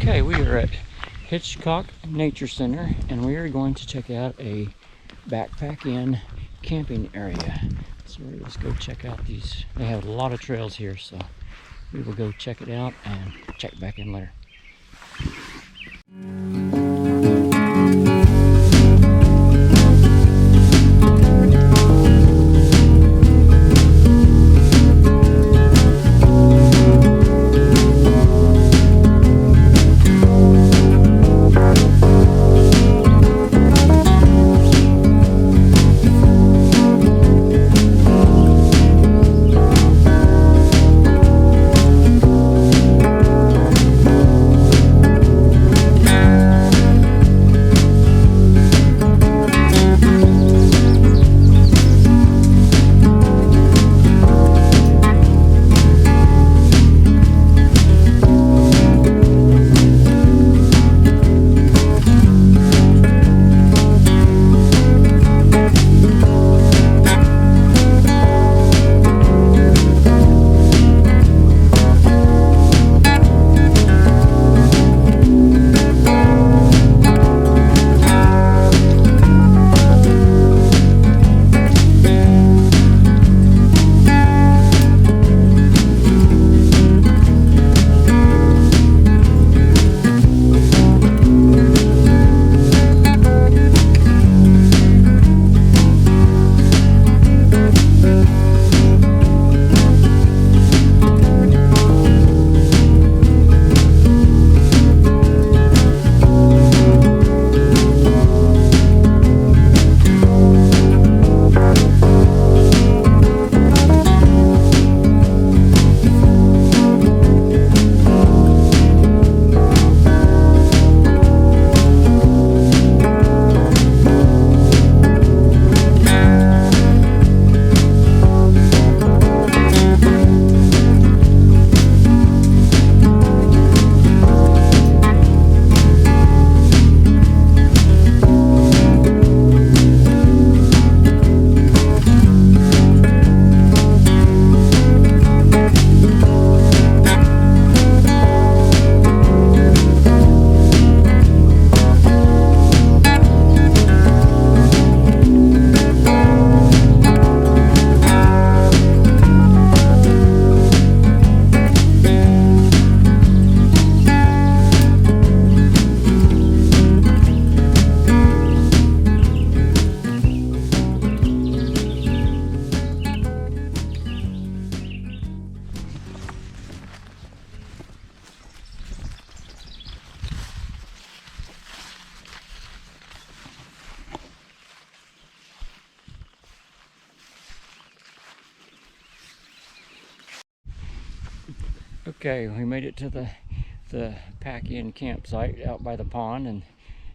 Okay, we are at Hitchcock Nature Center and we are going to check out a backpack in camping area. So let's go check out these. They have a lot of trails here, so we will go check it out and check back in later. Okay, we made it to the pack-in campsite out by the pond, and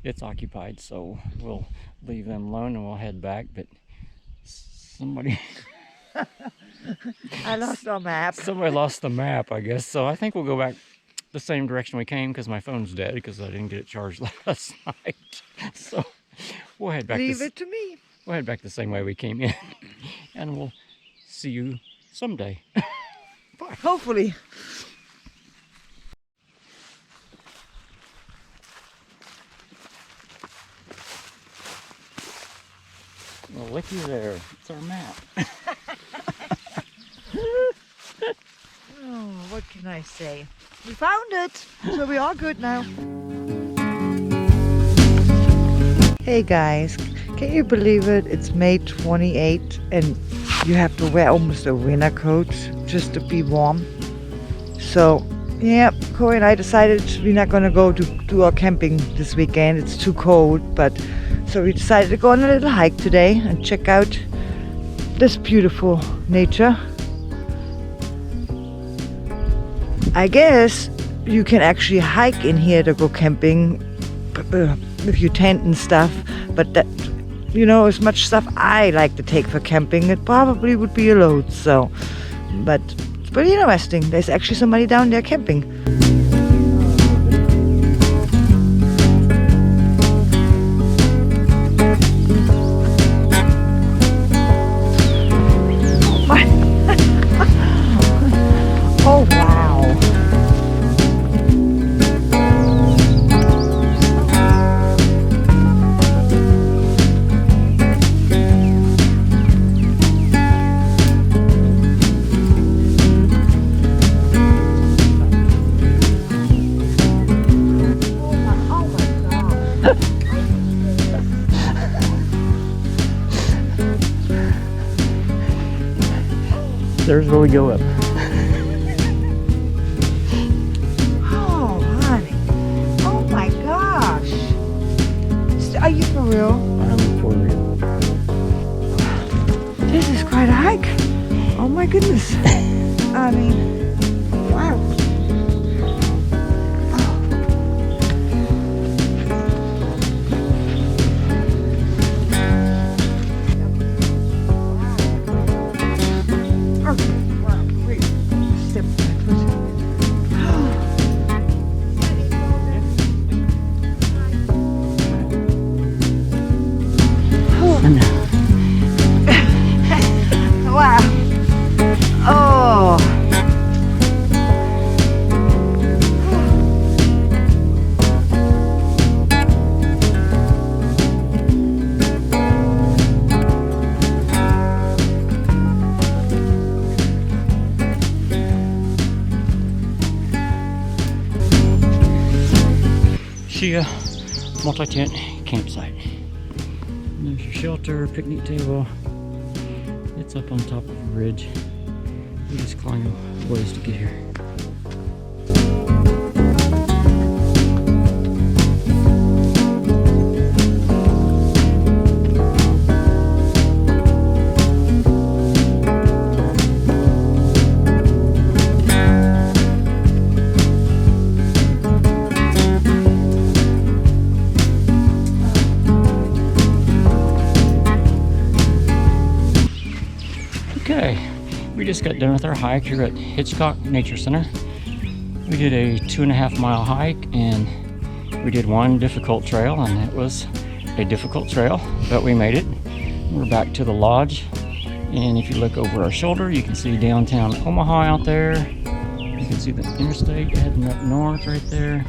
it's occupied, so we'll leave them alone and we'll head back. But somebody I lost our map. Somebody lost the map, I guess. So I think we'll go back the same direction we came because my phone's dead because I didn't get it charged last night. So we'll head back. Leave it to me. We'll head back the same way we came in, and we'll see you someday. Bye. Hopefully. Well, looky there. It's our map. Oh, what can I say? We found it, so we are good now. Hey guys, can you believe it? It's May 28th and you have to wear almost a winter coat just to be warm. So, yeah, Kory and I decided we're not gonna go to do our camping this weekend. It's too cold, but so we decided to go on a little hike today and check out this beautiful nature. I guess you can actually hike in here to go camping with your tent and stuff, but that, you know, as much stuff I like to take for camping, it probably would be a load. So, but it's pretty interesting. There's actually somebody down there camping. Oh wow. There's where we go up. Oh, honey. Oh my gosh. Are you for real? I'm for real. This is quite a hike. Oh my goodness. I mean, wow. Wow. Oh. Shia multi-tent campsite. There's your shelter, picnic table. It's up on top of a ridge. We just climb a ways to get here. Okay, we just got done with our hike here at Hitchcock Nature Center. We did a 2.5 mile hike and we did one difficult trail, and it was a difficult trail, but we made it. We're back to the lodge, and if you look over our shoulder, you can see downtown Omaha out there. You can see the interstate heading up north right there.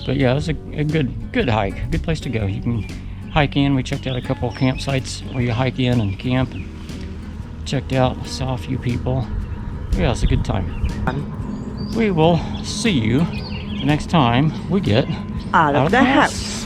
But yeah, it was a good hike, a good place to go. You can hike in. We checked out a couple campsites where you hike in and camp. Checked out, saw a few people. Yeah, it's a good time. We will see you the next time we get Out of the house.